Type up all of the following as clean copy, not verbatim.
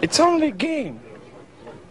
It's only a game.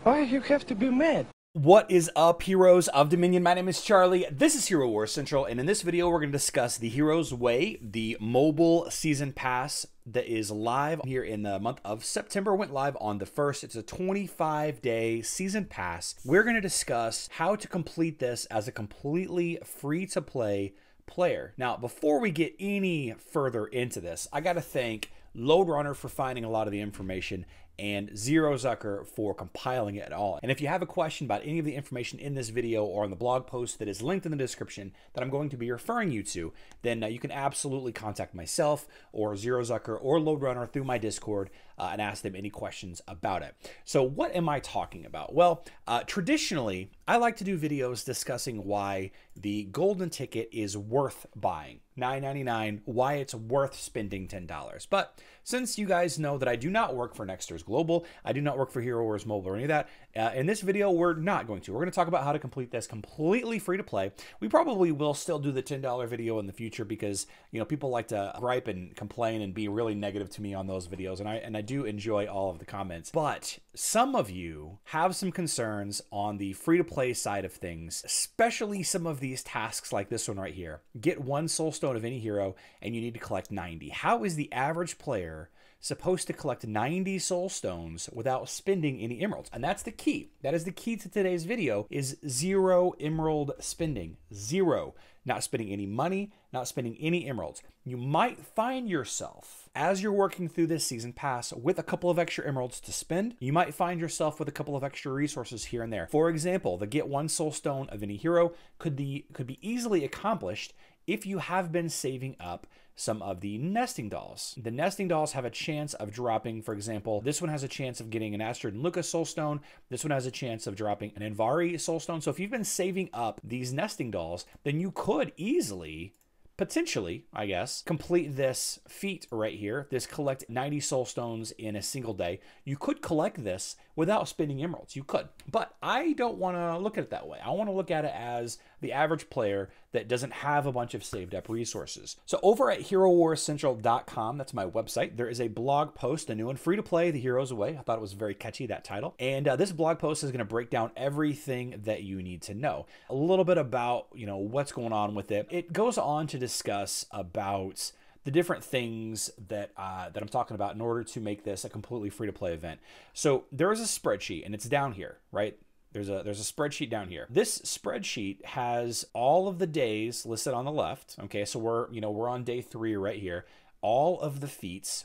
Why you have to be mad? What is up, heroes of Dominion? My name is Charlie. This is Hero Wars Central, and in this video, we're going to discuss the Heroes Way, the mobile season pass that is live here in the month of September. Went live on the 1st. It's a 25-day season pass. We're going to discuss how to complete this as a completely free-to-play player. Now, before we get any further into this, I got to thank Loadrunner for finding a lot of the information and Zero Zucker for compiling it all. And if you have a question about any of the information in this video or on the blog post that is linked in the description that I'm going to be referring you to, then you can absolutely contact myself or Zero Zucker or Loadrunner through my Discord and ask them any questions about it. So what am I talking about? Well, traditionally, I like to do videos discussing why the golden ticket is worth buying. $9.99, why it's worth spending $10. But since you guys know that I do not work for NextersGlobal, I do not work for Hero Wars Mobile or any of that, in this video, we're not going to. We're going to talk about how to complete this completely free to play. We probably will still do the $10 video in the future because, you know, people like to gripe and complain and be really negative to me on those videos. And I do enjoy all of the comments. But some of you have some concerns on the free to play side of things, especially some of these tasks like this one right here. Get one soul stone of any hero and you need to collect 90. How is the average player supposed to collect 90 soul stones without spending any emeralds? And that's the key. That is the key to today's video, is zero emerald spending. Zero. Not spending any money, not spending any emeralds. You might find yourself, as you're working through this season pass, with a couple of extra emeralds to spend. You might find yourself with a couple of extra resources here and there. For example, the get one soul stone of any hero could be easily accomplished if you have been saving up some of the nesting dolls. The nesting dolls have a chance of dropping, for example, this one has a chance of getting an Astrid and Lucas soul stone. This one has a chance of dropping an Envari soul stone. So if you've been saving up these nesting dolls, then you could easily, potentially, I guess, complete this feat right here, this collect 90 soul stones in a single day. You could collect this without spending emeralds. You could, but I don't want to look at it that way. I want to look at it as the average player that doesn't have a bunch of saved up resources. So over at HeroWarsCentral.com, that's my website, there is a blog post, a new one, free to play, The Heroes Way. I thought it was very catchy, that title. And this blog post is going to break down everything that you need to know. A little bit about, you know, what's going on with it. It goes on to discuss about the different things that that I'm talking about in order to make this a completely free-to-play event. So there is a spreadsheet, and it's down here, right? There's a spreadsheet down here. This spreadsheet has all of the days listed on the left. Okay, so we're on day 3 right here. All of the feats,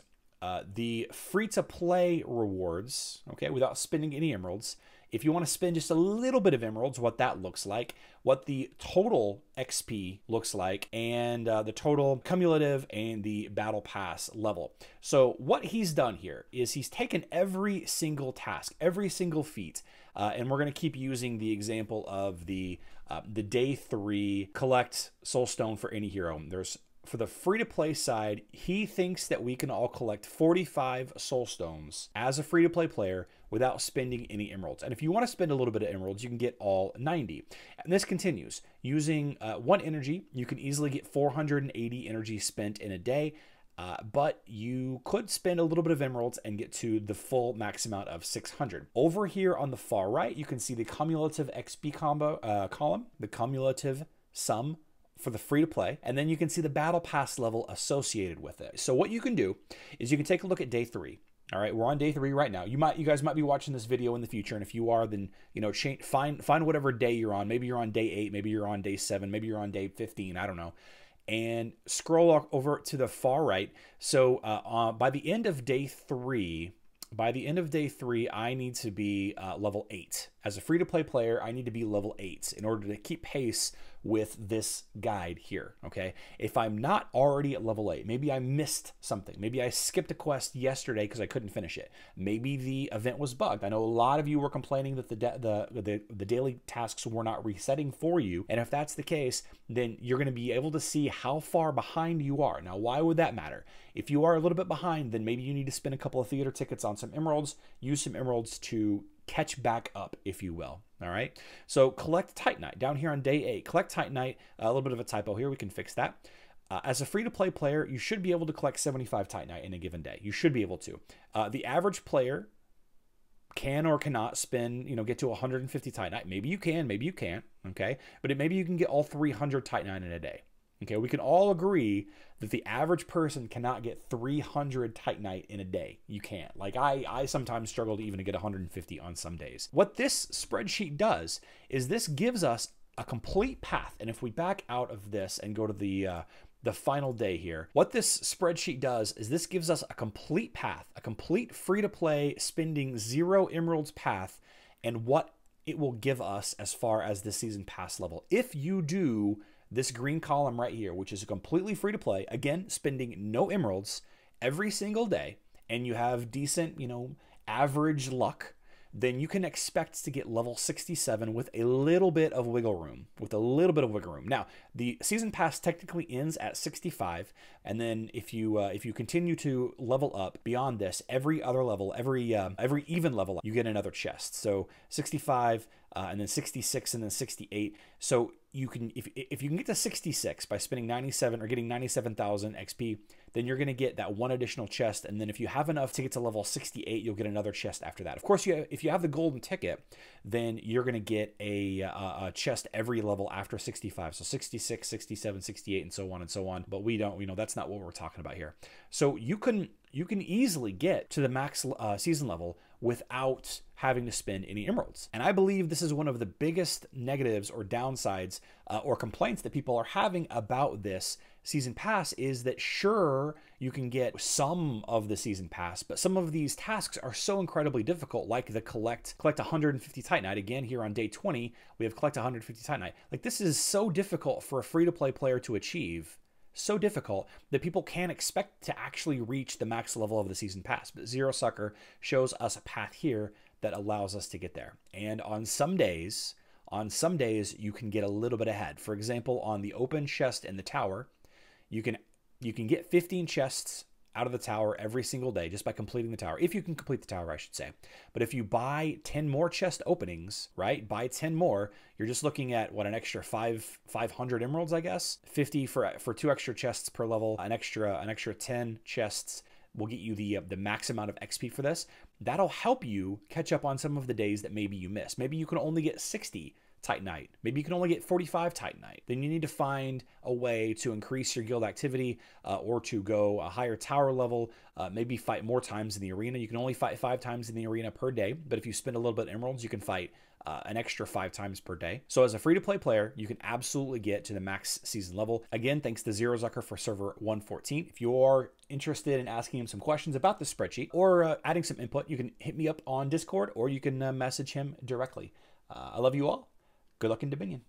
the free-to-play rewards, okay, without spending any emeralds. If you want to spend just a little bit of emeralds, what that looks like, what the total XP looks like, and the total cumulative and the battle pass level. So what he's done here is he's taken every single task, every single feat, and we're going to keep using the example of the day 3 collect soul stone for any hero. For the free-to-play side, he thinks that we can all collect 45 soul stones as a free-to-play player without spending any emeralds. And if you want to spend a little bit of emeralds, you can get all 90. And this continues. Using 1 energy, you can easily get 480 energy spent in a day, but you could spend a little bit of emeralds and get to the full max amount of 600. Over here on the far right, you can see the cumulative XP column, the cumulative sum for the free to play, and then you can see the battle pass level associated with it. So what you can do is you can take a look at day 3. All right, we're on day 3 right now. You guys might be watching this video in the future, and if you are, then find whatever day you're on. Maybe you're on day 8, maybe you're on day 7, maybe you're on day 15. I don't know. And scroll over to the far right. So by the end of day 3. I need to be level 8. As a free-to-play player, I need to be level 8 in order to keep pace with this guide here, okay? If I'm not already at level 8, maybe I missed something. Maybe I skipped a quest yesterday because I couldn't finish it. Maybe the event was bugged. I know a lot of you were complaining that the daily tasks were not resetting for you, and if that's the case, then you're going to be able to see how far behind you are. Now, why would that matter? If you are a little bit behind, then maybe you need to spend a couple of theater tickets on some emeralds, use some emeralds to catch back up, if you will. All right. So collect Titanite down here on day 8. Collect Titanite. A little bit of a typo here. We can fix that. As a free-to-play player, you should be able to collect 75 Titanite in a given day. You should be able to. The average player can or cannot spend, get to 150 Titanite. Maybe you can, maybe you can't, okay? But maybe you can get all 300 Titanite in a day. Okay, we can all agree that the average person cannot get 300 Titanite in a day. You can't. Like I sometimes struggle to even get 150 on some days. What this spreadsheet does is this gives us a complete path. And if we back out of this and go to the final day here, what this spreadsheet does is this gives us a complete path, a complete free-to-play spending 0 emeralds path, and what it will give us as far as the season pass level. If you do this green column right here, which is completely free to play, again, spending no emeralds every single day, and you have decent, average luck, then you can expect to get level 67 with a little bit of wiggle room, Now, the season pass technically ends at 65, and then if you continue to level up beyond this, every other level, every even level, you get another chest. So 65, and then 66, and then 68. So you can, if you can get to 66 by spending 97 or getting 97,000 XP, then you're going to get that one additional chest. And then if you have enough to get to level 68, you'll get another chest after that. Of course, if you have the golden ticket, then you're going to get a chest every level after 65. So 66, 67, 68, and so on and so on. But we don't, that's not what we're talking about here. So you can easily get to the max season level without having to spend any emeralds. And I believe this is one of the biggest negatives or downsides or complaints that people are having about this season pass is that sure, you can get some of the season pass, but some of these tasks are so incredibly difficult, like the collect 150 Titanite. Again, here on day 20, we have collect 150 Titanite. Like, this is so difficult for a free-to-play player to achieve, so difficult that people can't expect to actually reach the max level of the season pass. But Zero Sucker shows us a path here that allows us to get there. And on some days you can get a little bit ahead. For example, on the open chest in the tower, you can get 15 chests out of the tower every single day just by completing the tower. If you can complete the tower, I should say. But if you buy 10 more chest openings, right? Buy 10 more, you're just looking at what, an extra 500 emeralds, I guess. 50 for 2 extra chests per level. An extra 10 chests will get you the max amount of XP for this. That'll help you catch up on some of the days that maybe you miss. Maybe you can only get 60 Titanite. Maybe you can only get 45 Titanite. Then you need to find a way to increase your guild activity or to go a higher tower level, maybe fight more times in the arena. You can only fight 5 times in the arena per day, but if you spend a little bit of emeralds, you can fight an extra 5 times per day. So as a free-to-play player, you can absolutely get to the max season level. Again, thanks to Zero Zucker for server 114. If you are interested in asking him some questions about the spreadsheet or adding some input, you can hit me up on Discord or you can message him directly. I love you all. Good luck in Dominion.